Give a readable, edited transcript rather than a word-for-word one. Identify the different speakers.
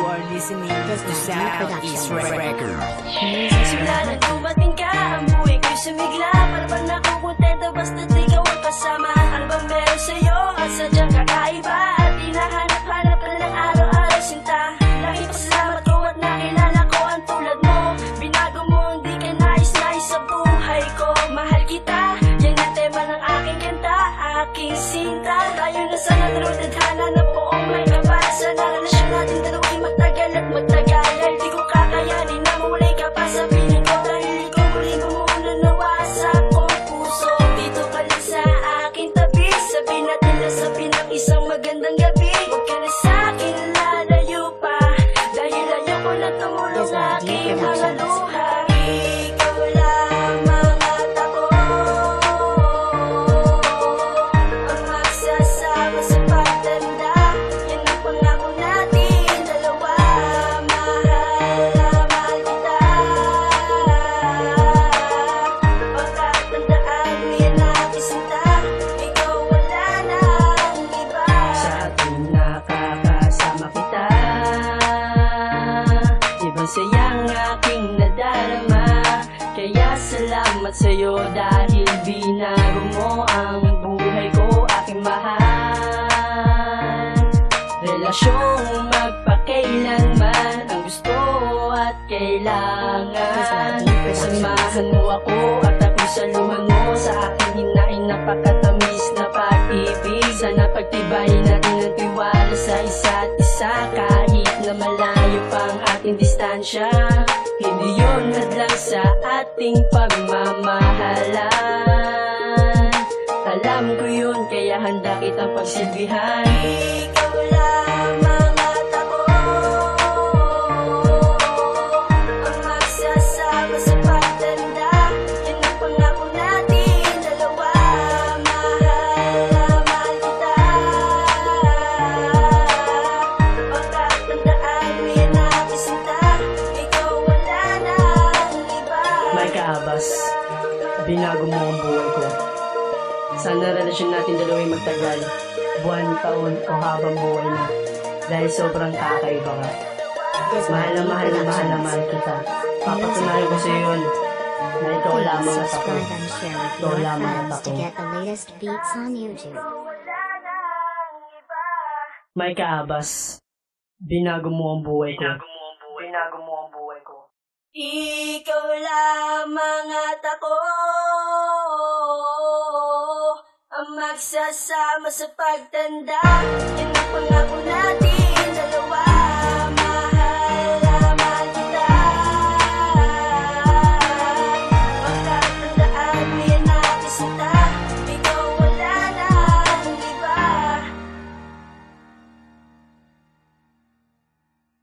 Speaker 1: are listening to Southeast Records.
Speaker 2: Simula nang dumating ka, ang buhay ko'y sumigla. Para bang nakukontento basta't ikaw ang kasama. Ano bang meron sa'yo at sadyang kakaiba? At hinahanap-hanap ka ng araw-araw sinta. Lagi pasalamat ko at nakilala ko ang tulad mo. Binago mo, hindi ka nais-nais sa buhay ko. Mahal kita, yan ang tema ng aking kanta, aking sinta. Tayo na sana tarutadhana na buong may kapal. Sana relasyon natin dalawa'y magtagal at magtagal. Di ko kakayanin na mawalay ka pa sa piling ko. Dahil ikaw muling bumuno nawa sa akong puso. Dito ka lang sa aking tabi, sabihin natin na sabi ng isang magandang gabi. Huwag ka na sa akin lalayo pa, dahil ayoko na tumulong aking mga luha. Ikaw lamang at ako ang magsasama sa pagtanda. Yan ang pangako natin dalawa. Mahal na mahal kita. Pagkatandaan mo yan aking sinta. Ikaw wala nang iba. Sa tuwing nakakasama kita, ibang sayang aking nadarama. Kaya salamat sa'yo dahil binago mo ang buhay ko, aking mahal. Relasyong magpakailanman ang gusto at kailangan. Samahan mo ako at ako saluhan mo sa aking hinaing napakatamis na pag-ibig. Sana pagtibayin natin ang tiwala sa isa't isa. Kahit na malayo pang ating distansya, hindi yun hadlang sa ating pagmamahalan. Alam ko yun, kaya handa kitang pagsilbihan. Ikaw lamang at ako ang magsasama sa pagtanda. Yan ang pangako natin dalawa. Mahal na mahal kita. Pagkatandaan mo yan aking sinta. Ikaw wala nang iba. May kaabas, binago mo ang buhay ko. Sana relasyon natin dalawa'y magtagal, buwan, taon o habang buhay na. Dahil sobrang kakaiba ka. Mahal na mahal na mahal na mahal kita. Papatunayan ko sa yun na ikaw lamang at ako.
Speaker 3: Subscribe and share with
Speaker 2: Ikaw
Speaker 3: your
Speaker 2: lamang at
Speaker 3: friends to
Speaker 2: ako.
Speaker 3: get the latest beats on YouTube.
Speaker 2: May kaabas, binago mo ang buhay ko. Binago mo ang buhay ko. Ikaw lamang at ako ang magsasama sa pagtanda. Yan ang